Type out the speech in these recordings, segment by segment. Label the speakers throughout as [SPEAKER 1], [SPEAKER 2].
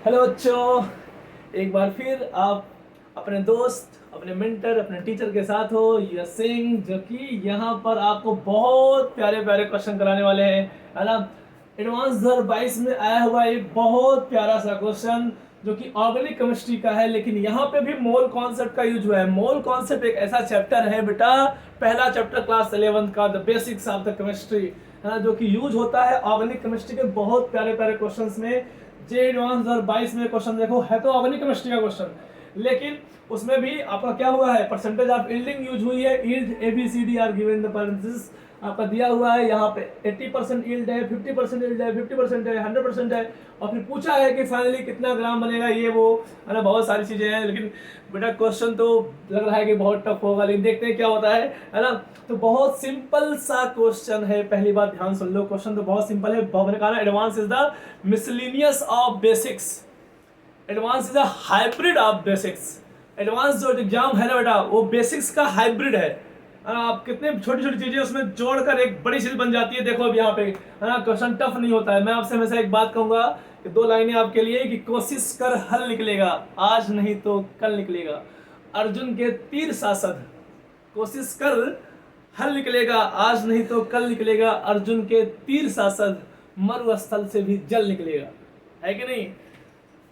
[SPEAKER 1] Hello बच्चों, एक बार फिर आप अपने दोस्त, अपने मेंटर, अपने टीचर के साथ हो यू सिंह, जो कि यहाँ पर आपको बहुत प्यारे प्यारे क्वेश्चन कराने वाले हैं, है ना। एडवांस 2022 में आया हुआ एक बहुत प्यारा सा क्वेश्चन जो कि ऑर्गेनिक केमिस्ट्री का है, लेकिन यहाँ पे भी मोल कॉन्सेप्ट का यूज हुआ है। मोल कॉन्सेप्ट एक ऐसा चैप्टर है बेटा, पहला चैप्टर क्लास 11 का, the basics of the chemistry, है ना, जो कि यूज होता है ऑर्गेनिक केमिस्ट्री के बहुत प्यारे प्यारे क्वेश्चंस में। जे एडवांस 2022 में क्वेश्चन देखो, है तो ऑर्गेनिक केमिस्ट्री का क्वेश्चन, लेकिन उसमें भी आपका क्या हुआ है, परसेंटेज ऑफ यील्डिंग यूज हुई है। Yield ABCD are given in the parenthesis आपका दिया हुआ है यहाँ पे 80% यील्ड है, 50% यील्ड है, 50% है, 100% है, और फिर पूछा है कि फाइनली कितना ग्राम बनेगा, ये वो, है ना, बहुत सारी चीजें हैं। लेकिन बेटा क्वेश्चन तो लग रहा है कि बहुत टफ होगा, लेकिन देखते हैं क्या होता है ना। तो बहुत सिंपल सा क्वेश्चन है, पहली बात ध्यान सुन लो, क्वेश्चन तो बहुत सिंपल है। मैंने कहा ना, advance is the miscellaneous of basics, advance is a hybrid of basics. Advance जो एग्जाम है ना बेटा, वो बेसिक्स का हाइब्रिड है। आप कितने छोटी छोटी चीजें उसमें जोड़कर एक बड़ी चीज बन जाती है। देखो अब यहाँ पे, है ना, क्वेश्चन टफ नहीं होता है। मैं आपसे हमेशा एक बात कहूंगा कि 2 लाइनें आपके लिए, कि कोशिश कर हल निकलेगा, आज नहीं तो कल निकलेगा। अर्जुन के तीर सांसद, कोशिश कर हल निकलेगा, आज नहीं तो कल निकलेगा। अर्जुन के तीर सांसद, मरुस्थल से भी जल निकलेगा, है कि नहीं?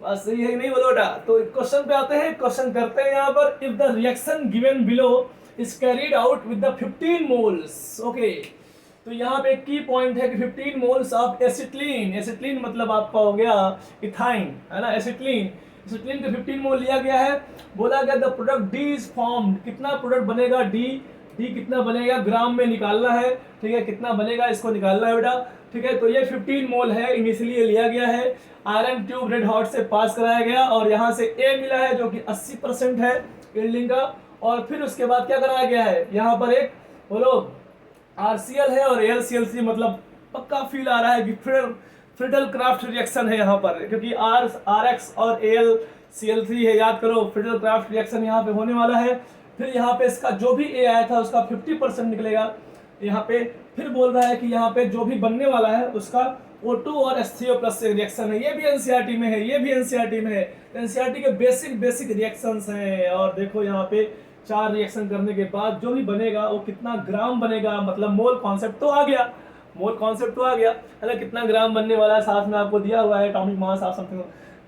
[SPEAKER 1] बात सही है कि नहीं, बोलो बेटा। तो क्वेश्चन पे आते हैं, क्वेश्चन करते हैं यहाँ पर। If the reaction given below is carried out with the 15 moles, okay. तो यहाँ पे की पॉइंट है कि 15 मोल्स ऑफ एसिटिलीन, एसिटिलीन मतलब आपका हो गया इथाइन, है ना, एसिटिलीन, एसिटिलीन के 15 मोल लिया गया है। बोला गया the product D is formed, कितना प्रोडक्ट बनेगा, डी डी कितना बनेगा, ग्राम में निकालना है, ठीक है, कितना बनेगा इसको निकालना है बेटा, ठीक है। तो ये 15 मोल है, इनिशियली ये लिया गया है, आयरन ट्यूब रेड हॉट से पास कराया गया, और यहाँ से ए मिला है जो कि 80% है यील्डिंग का। और फिर उसके बाद क्या कराया गया है, यहाँ पर एक बोलो RCl है और AlCl3, मतलब पक्का फील आ रहा है कि फ्रिडल क्राफ्ट रिएक्शन है यहाँ पर, क्योंकि RX और AlCl3 है, याद करो, फ्रिडल क्राफ्ट रिएक्शन यहाँ पे होने वाला है। फिर यहाँ पे इसका जो भी ए आया था उसका 50% निकलेगा यहाँ पे। फिर बोल रहा है कि यहाँ पे जो भी बनने वाला है उसका O2 और H3O+ से रिएक्शन है। ये भी NCERT में है, ये भी NCERT में है। NCERT के बेसिक रिएक्शंस हैं। और देखो यहाँ पे 4 रिएक्शन करने के बाद जो भी बनेगा वो कितना ग्राम बनेगा, मतलब मोल कॉन्सेप्ट तो आ गया, मोल कॉन्सेप्ट तो आ गया, है ना, कितना ग्राम बनने वाला है, साथ में आपको दिया हुआ है एटॉमिक मास ऑफ समथिंग।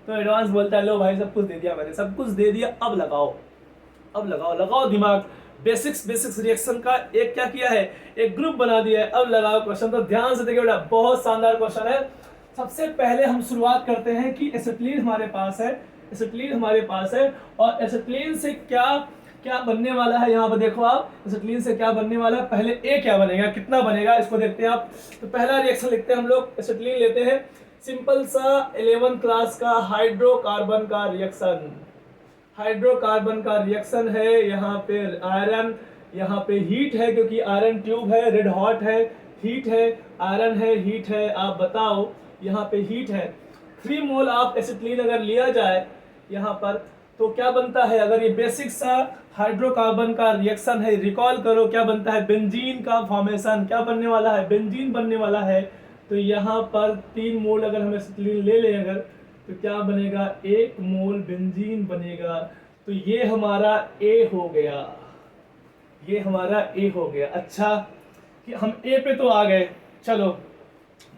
[SPEAKER 1] तो एडवांस बोलता है लो भाई सब कुछ दे दिया मैंने, सब कुछ दे दिया, अब लगाओ, अब लगाओ, लगाओ दिमाग। बेसिक्स रिएक्शन का एक क्या किया है, एक ग्रुप बना दिया है, अब लगाओ क्वेश्चन। तो ध्यान से देखिए बेटा, बहुत शानदार क्वेश्चन है। सबसे पहले हम शुरुआत करते हैं कि एसिटिलीन हमारे पास है, एसिटिलीन हमारे पास है, और एसिटिलीन से क्या क्या बनने वाला है, यहाँ पर देखो आप, एसिटिलीन से क्या बनने वाला है। पहले ए क्या बनेगा, कितना बनेगा, इसको देखते हैं आप। तो पहला रिएक्शन लिखते हैं हम लोग, एसिटिलीन लेते हैं, सिंपल सा 11 क्लास का हाइड्रोकार्बन का रिएक्शन, हाइड्रोकार्बन का रिएक्शन है। यहाँ पे आयरन, यहाँ पे हीट है क्योंकि आयरन ट्यूब है, रेड हॉट है, हीट है, आयरन है, हीट है, आप बताओ, यहाँ पे हीट है। 3 मोल ऑफ एसिटिलीन अगर लिया जाए यहाँ पर, तो क्या बनता है, अगर ये बेसिक सा हाइड्रोकार्बन का रिएक्शन है, रिकॉल करो क्या बनता है, बेंजीन का फॉर्मेशन, क्या बनने वाला है, बेंजीन बनने वाला है। तो यहाँ पर 3 मोल अगर हम एसिटिलीन ले लें अगर, तो क्या बनेगा, 1 मोल बेंजीन बनेगा। तो ये हमारा ए हो गया, ये हमारा ए हो गया। अच्छा, कि हम ए पे तो आ गए, चलो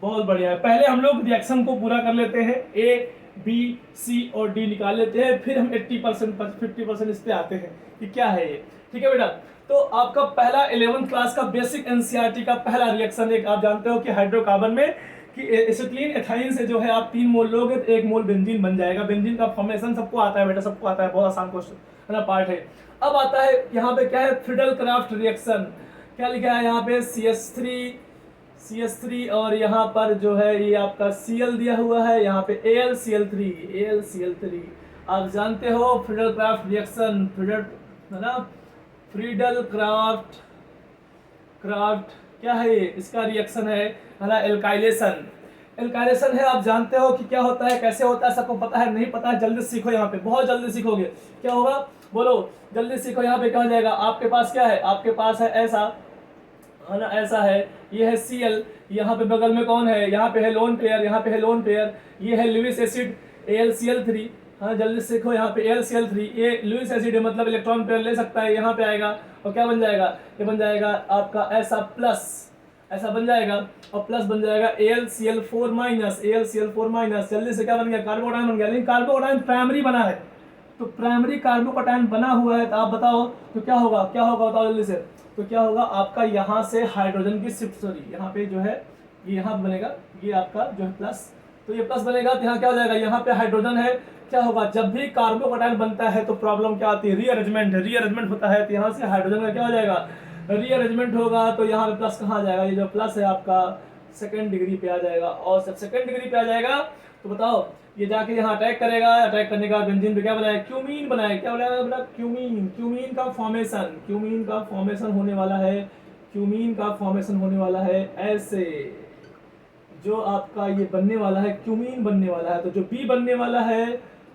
[SPEAKER 1] बहुत बढ़िया है। पहले हम लोग रिएक्शन को पूरा कर लेते हैं, ए बी सी और डी निकाल लेते हैं, फिर हम 80% 50% इस पे आते हैं कि क्या है ये, ठीक है बेटा। तो आपका पहला 11th क्लास का बेसिक NCERT का पहला रिएक्शन, एक आप जानते हो कि हाइड्रोकार्बन में कि एसिटिलीन एथाइन से जो है आप 3 मोल लोगे तो 1 मोल बेंजीन बन जाएगा। बेंजीन का फॉर्मेशन सबको आता है बेटा, सबको आता है, बहुत आसान क्वेश्चन है ना, पार्ट है। अब आता है यहाँ पे क्या है, फ्रिडल क्राफ्ट रिएक्शन, क्या लिखा है यहाँ पे, CH3 और यहाँ पर जो है ये आपका Cl दिया हुआ है, यहाँ पे AlCl3, आप जानते हो फ्रिडल क्राफ्ट रिएक्शन, फ्रिडल, है ना, फ्रिडल क्राफ्ट क्या है ये, इसका रिएक्शन है ना, एल्काइलेशन, एल्काइलेशन है। आप जानते हो कि क्या होता है, कैसे होता है, सबको पता है, नहीं पता है जल्दी सीखो, यहाँ पे बहुत जल्दी सीखोगे। क्या होगा, बोलो जल्दी सीखो। यहाँ पे क्या हो जाएगा, आपके पास क्या है, आपके पास है ऐसा, है ना, ऐसा है, ये है Cl, यहाँ पे बगल में कौन है, यहाँ पे है लोन पेयर, यहाँ पे है लोन पेयर, ये है लुईस एसिड, AlCl3, हाँ जल्दी से देखो यहाँ पे AlCl3, ये लुईस एसिड है, मतलब इलेक्ट्रॉन पेयर ले सकता है, यहाँ पे आएगा और क्या बन जाएगा, ये बन जाएगा आपका ऐसा प्लस, ऐसा बन जाएगा और प्लस बन जाएगा AlCl4 माइनस, AlCl4 माइनस, जल्दी से क्या बन गया, कार्बोकटायन बन गया। लेकिन कार्बोकटायन प्राइमरी बना है, तो प्राइमरी कार्बोकटायन बना हुआ है, तो आप बताओ तो क्या होगा, क्या होगा बताओ जल्दी से, तो क्या होगा आपका यहाँ से हाइड्रोजन की शिफ्ट, सॉरी यहाँ पे जो है ये यहाँ बनेगा, ये आपका जो है प्लस, तो ये प्लस बनेगा, तो यहाँ क्या हो जाएगा, यहाँ पे हाइड्रोजन है, क्या होगा जब भी कार्बोकटायन बनता है तो प्रॉब्लम क्या आती है, रीअरेंजमेंट, रीअरेंजमेंट होता है, तो यहाँ से हाइड्रोजन का क्या हो जाएगा, रीअरेंजमेंट होगा, तो यहाँ पे प्लस कहाँ आ जाएगा, ये जो प्लस है आपका सेकंड डिग्री पे आ जाएगा, और जब सेकंड डिग्री पे आ जाएगा तो बताओ ये जाके यहाँ अटैक करेगा, अटैक करने का बेंजीन पे क्या बनाया, क्यूमीन बनाया, क्या बनाया बेटा, क्यूमीन, क्यूमीन का फॉर्मेशन, क्यूमीन का फॉर्मेशन होने वाला है, क्यूमीन का फॉर्मेशन होने वाला है, ऐसे जो आपका ये बनने वाला है, क्यूमीन बनने वाला है, तो जो बी बनने वाला है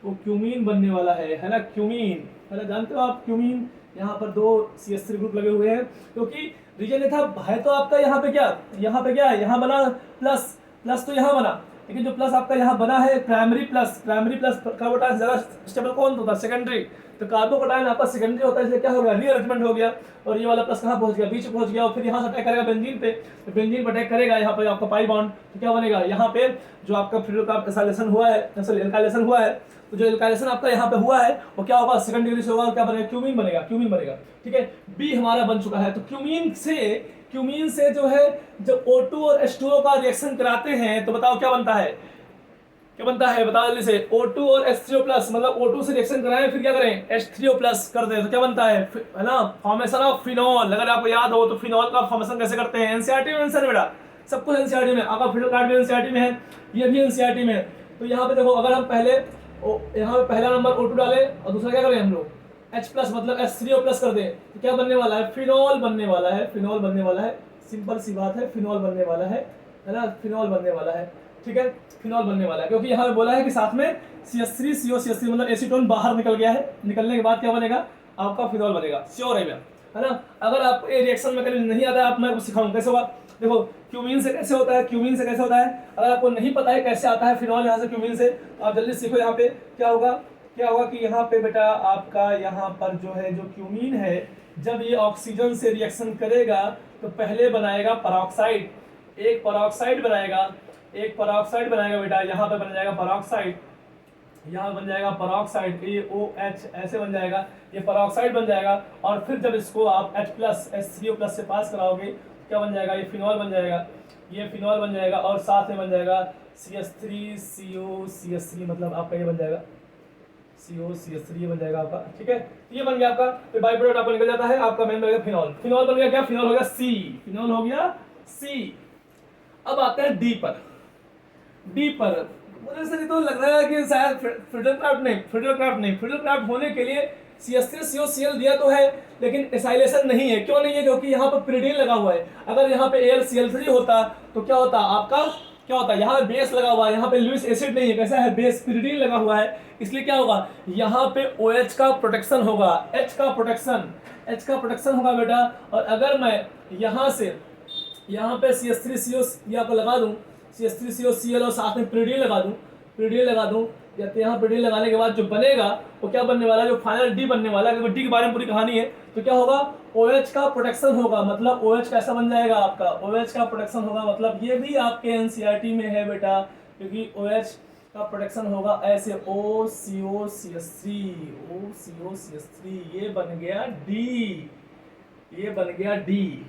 [SPEAKER 1] वो क्यूमीन बनने वाला है ना, क्यूमीन है ना, जानते हो आप क्यूमीन, यहाँ पर दो CH3 ग्रुप लगे हुए हैं, क्योंकि रीजन ये था है तो आपका यहाँ पे क्या, यहाँ पे क्या है, यहाँ बना प्लस, प्लस तो यहाँ बना, लेकिन जो प्लस आपका यहाँ बना है primary plus, primary plus carbocation ज्यादा स्टेबल कौन होता है, सेकेंडरी, तो कार्बोकटायन आपका सेकेंडरी होता है, इसलिए क्या हो गया, रीअरेंजमेंट हो गया, और ये वाला प्लस कहाँ पहुंच गया, बीच पहुंच गया, और फिर यहाँ से अटैक करेगा बेंजीन पे, तो बेंजीन पे अटैक करेगा, यहाँ पे आपका पाई बॉन्ड, तो क्या बनेगा, यहाँ पे जो आपका फ्लूइड का एसाइलेशन हुआ है, एल्काइलेशन हुआ है, तो जो एल्काइलेशन आपका यहाँ पे हुआ है वो क्या होगा, सेकंड डिग्री से होगा, क्या बनेगा, क्यूमीन बनेगा, क्यूमीन बनेगा, ठीक है, बी हमारा बन चुका है, तो क्यूमीन से जो है जब O2 और H2O का रिएक्शन कराते हैं तो बताओ क्या बनता है, क्या बनता है बताओ जल्दी से, O2 और H3O प्लस, मतलब O2 से रिएक्शन कराएं फिर क्या करें, H3O प्लस कर दें, तो क्या बनता है ना, फॉर्मेशन ऑफ फिनॉल, अगर आपको याद हो तो फिनॉल का फॉर्मेशन कैसे करते हैं, एनसीईआरटी में आंसर बेटा, सब कुछ एनसीईआरटी में, आपका फिनॉल कार्ड भी एनसीईआरटी में है, ये भी एनसीईआरटी में है, तो यहाँ पे देखो अगर हम पहले यहाँ पे पहला नंबर O2 डाले और दूसरा क्या करें हम लोग H प्लस मतलब H3O प्लस कर दें, तो क्या बनने वाला है, फिनॉल बनने वाला है, फिनॉल बनने वाला है, सिंपल सी बात है, फिनॉल बनने वाला है ना, फिनॉल बनने वाला है, ठीक है, फिनॉल बनने वाला है, क्योंकि यहाँ पे बोला है कि साथ में CH3 CO CH3 मतलब एसीटोन बाहर निकल गया है, निकलने के बाद क्या बनेगा आपका फिनॉल बनेगा, श्योर है है ना। अगर आप ये रिएक्शन में कभी नहीं आता है, आप मैं आपको सिखाऊं कैसे होगा, देखो क्यूमीन से कैसे होता है, क्यूमीन से कैसे होता है, अगर आपको नहीं पता है कैसे आता है फिनॉल यहाँ से क्यूमीन से, तो आप जल्दी सीखो, यहाँ पे क्या होगा, क्या होगा कि यहाँ पे बेटा आपका यहाँ पर जो है जो क्यूमीन है, जब ये ऑक्सीजन से रिएक्शन करेगा तो पहले बनाएगा पेरोक्साइड, एक पेरोक्साइड बनाएगा, एक पेरोक्साइड बनाएगा बेटा, यहाँ पे बन जाएगा पेरोक्साइड, यहाँ बन जाएगा पेरोक्साइड AOH ऐसे बन जाएगा, ये पेरोक्साइड बन जाएगा, और फिर जब इसको आप H प्लस H3O प्लस से पास कराओगे क्या बन जाएगा, ये फिनॉल बन जाएगा, ये फिनॉल बन जाएगा, और साथ में बन जाएगा CH3 CO CH3 मतलब आपका ये बन जाएगा CO CH3 बन जाएगा आपका, ठीक है, ये बन गया आपका, तो बाई प्रोडक्ट आपको निकल जाता है, आपका मेन बनेगा फिनॉल, फिनॉल बन गया क्या, फिनॉल हो गया C, फिनॉल हो गया C। अब आते हैं डी पर, डी पर मुझे सर तो लग रहा है कि शायद फ्रीडल क्राफ्ट होने के लिए CH3 COCl दिया तो है, लेकिन एसाइलेशन नहीं है, क्यों नहीं है, क्योंकि यहाँ पर पिरिडीन लगा हुआ है, अगर यहाँ पे AlCl3 होता तो क्या होता आपका, क्या होता, यहाँ पे बेस लगा हुआ है, यहाँ पे लुईस एसिड नहीं है, कैसा है बेस, पिरिडीन लगा हुआ है, इसलिए क्या होगा यहाँ पे OH का प्रोटेक्शन होगा, H का प्रोटेक्शन होगा बेटा, और अगर मैं यहाँ से यहाँ पे CH3 CO आपको लगा दूं, CH3 COCl और साथ में पिरिडीन लगा दूं, या तो यहाँ पिरिडीन लगाने के बाद जो बनेगा वो क्या बनने वाला है, जो फाइनल डी बनने वाला है, क्योंकि डी के बारे में पूरी कहानी है, तो क्या होगा OH का प्रोटेक्शन होगा, मतलब OH कैसा बन जाएगा आपका, OH का प्रोटेक्शन होगा, मतलब ये भी आपके एनसीईआरटी में है बेटा, क्योंकि OH का प्रोटेक्शन होगा ऐसे OCO-CH3, ये बन गया डी,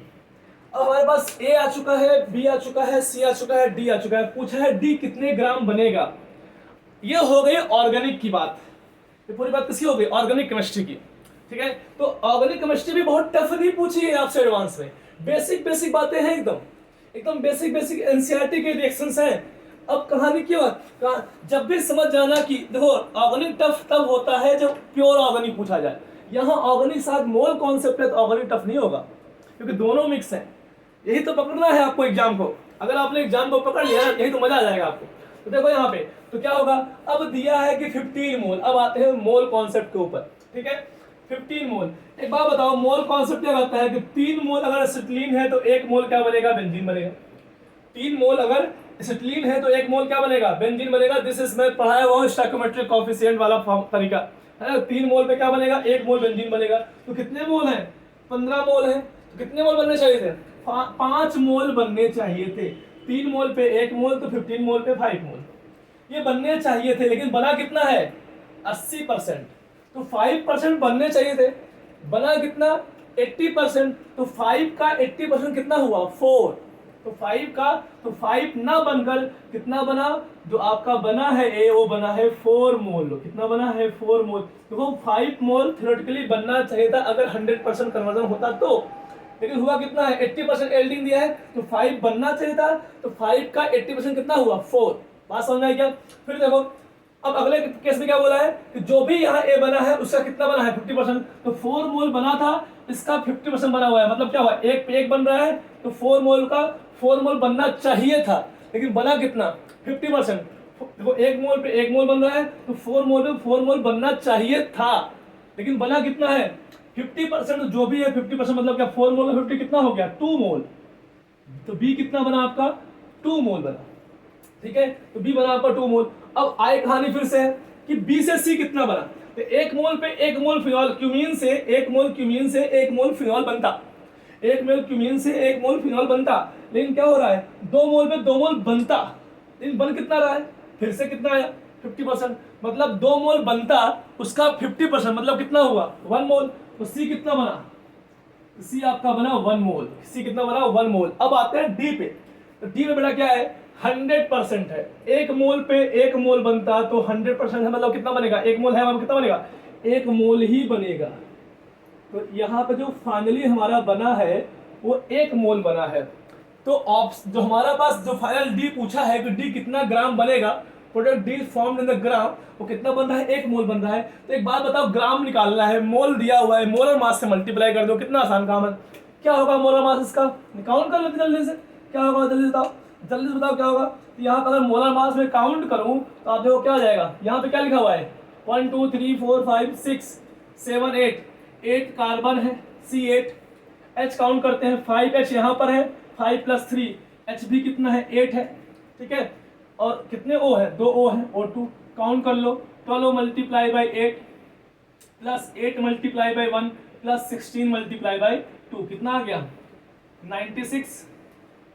[SPEAKER 1] अब हमारे पास A आ चुका है, B आ चुका है, C आ चुका है, D आ चुका है, पूछा है D कितने ग्राम बनेगा, ये हो गई ऑर्गेनिक की बात, ये पूरी बात किसकी हो गई, ऑर्गेनिक केमिस्ट्री की, ठीक है, तो ऑर्गेनिक केमिस्ट्री भी बहुत टफ नहीं पूछी है आपसे एडवांस में, बेसिक बातें हैं, एकदम बेसिक एनसीईआरटी के रिएक्शंस हैं। अब कहानी क्यों, जब भी समझ जाना कि देखो ऑर्गेनिक टफ तब होता है जब प्योर ऑर्गेनिक पूछा जाए, यहाँ ऑर्गेनिक साथ मोल कॉन्सेप्ट है तो ऑर्गेनिक टफ नहीं होगा, क्योंकि दोनों मिक्स हैं, यही तो पकड़ना है आपको एग्जाम को, अगर आपने एग्जाम को पकड़ लिया यही तो मजा आ जाएगा आपको। तो देखो यहाँ पे तो क्या होगा, अब दिया है कि 15 मोल, अब आते हैं मोल कॉन्सेप्ट के ऊपर, ठीक है, 15 मोल, एक बात बताओ मोल कॉन्सेप्ट क्या कहता है कि 3 मोल अगर एसिटिलीन है तो 1 मोल क्या बनेगा, बेंजीन बनेगा, 3 मोल अगर एसिटिलीन है तो 1 मोल क्या बनेगा, बेंजीन बनेगा। दिस इज मैं पढ़ाया हुआ स्टोइकोमेट्रिक कोएफिशिएंट वाला तरीका है ना। 3 मोल पे क्या बनेगा, 1 मोल बेंजीन बनेगा। तो कितने मोल हैं, 15 मोल हैं। तो कितने मोल बनने चाहिए थे, 5 मोल बनने चाहिए थे। 3 मोल पे 1 मोल तो 15 मोल पे 5 मोल ये बनने चाहिए थे, लेकिन बना कितना है 80%। तो 5% बनने चाहिए थे, बना कितना 80%। तो 5 का 80% कितना हुआ 4। तो 5 का तो 5 ना बनकर कितना बना, जो आपका बना है ए वो बना है 4 मोल। कितना बना है 4 मोल। तो वो 5 मोल थ्योरेटिकली बनना चाहिए था अगर 100% कन्वर्जन होता तो, लेकिन हुआ कितना है 80% एल्डिंग दिया है तो 5 बनना चाहिए था। तो 5 का 80% कितना हुआ 4। बात समझ में आई क्या। फिर देखो अब अगले केस में क्या बोला है कि जो भी यहाँ ए बना है उसका कितना बना है 50%। तो 4 मोल बना था, इसका 50% बना हुआ है। मतलब क्या हुआ, एक पे एक बन रहा है तो 4 मोल का 4 मोल बनना चाहिए था, लेकिन बना कितना 50%। देखो 1 मोल पे 1 मोल बन रहा है तो 4 मोल पे 4 मोल बनना चाहिए था, लेकिन बना कितना है 50%। जो भी है 50% मतलब क्या 4 मोल का 50 कितना हो गया 2 मोल। तो बी कितना बना आपका 2 मोल बना। ठीक है, तो बी बना आपका 2 मोल। अब आए कहानी फिर से है कि बी से सी कितना बना। तो 1 मोल पे 1 मोल फिनॉल क्यूमीन से 1 मोल क्यूमीन से 1 मोल फिनॉल बनता, 1 मोल क्यूमीन से 1 मोल फिनॉल बनता। लेकिन क्या हो रहा है 2 मोल पे 2 मोल बनता, लेकिन बन कितना रहा है फिर से कितना आया 50%। मतलब 2 मोल बनता उसका 50% मतलब कितना हुआ 1 मोल। तो सी कितना बना, सी आपका बना 1 मोल। सी कितना बना 1 मोल। अब आते हैं डी पे। तो डी में बेटा क्या है 100% है। 1 मोल पे 1 मोल बनता तो 100% है, मतलब कितना बनेगा 1 मोल है, कितना बनेगा 1 मोल ही बनेगा। तो यहाँ पे जो फाइनली हमारा बना है वो 1 मोल बना है। तो जो हमारा पास जो फाइनल डी पूछा है कि डी कितना ग्राम बनेगा, product D formed in the gram, वो कितना बन रहा है 1 मोल बन रहा है। तो एक बात बताओ, ग्राम निकालना है, मोल दिया हुआ है, मोलर मास से मल्टीप्लाई कर दो, कितना आसान काम है। क्या होगा मोलर मास इसका, काउंट कर लेते जल्दी से, क्या होगा जल्दी बताओ, जल्दी से बताओ क्या होगा। तो यहाँ पर अगर मोलर मास में काउंट करूँ तो आप देखो क्या आ जाएगा। यहाँ पे क्या लिखा हुआ है 1 2 3 4 5 6 7 8 कार्बन है C8। H काउंट करते हैं 5H यहाँ पर है, 5 + 3 H भी कितना है 8 है। ठीक है, और कितने O है 2 O है O2 काउंट कर लो। 12 × 8 प्लस 8 × 1 प्लस 16 × 2 कितना आ गया 96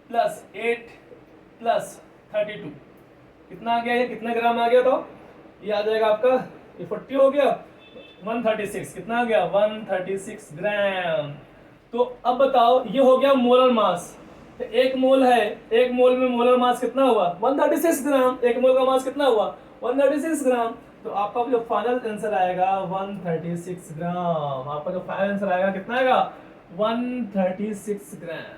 [SPEAKER 1] प्लस 8 प्लस 32 कितना आ गया, ये कितना ग्राम आ गया। तो ये आ जाएगा आपका ये 40 हो गया 136 कितना आ गया 136 ग्राम। तो अब बताओ ये हो गया मोलर मास। तो 1 मोल है, 1 मोल में मोलर मास कितना हुआ 136 ग्राम। 1 मोल का मास कितना हुआ 136 ग्राम। तो आपका जो फाइनल आंसर आएगा 136 ग्राम। आपका जो फाइनल आंसर आएगा कितना आएगा 136 ग्राम।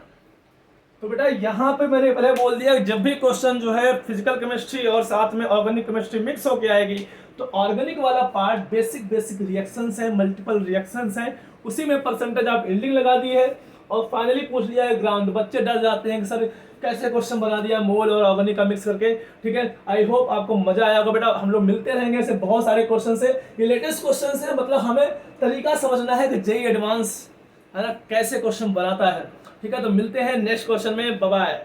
[SPEAKER 1] तो बेटा यहाँ पे मैंने पहले बोल दिया जब भी क्वेश्चन जो है फिजिकल केमिस्ट्री और साथ में ऑर्गेनिक केमिस्ट्री मिक्स होके आएगी तो ऑर्गेनिक वाला पार्ट बेसिक रिएक्शंस है, मल्टीपल रिएक्शंस हैं, उसी में परसेंटेज आप यील्डिंग लगा दी है और फाइनली पूछ लिया है ग्राउंड। बच्चे डर जाते हैं कि सर कैसे क्वेश्चन बना दिया मोल और ऑर्गेनिक का मिक्स करके। ठीक है, आई होप आपको मजा आया होगा बेटा। हम लोग मिलते रहेंगे, ऐसे बहुत सारे क्वेश्चन है, ये लेटेस्ट क्वेश्चन है, मतलब हमें तरीका समझना है कि जेईई एडवांस है ना कैसे क्वेश्चन बनाता है। ठीक है, तो मिलते हैं नेक्स्ट क्वेश्चन में, बाय बाय।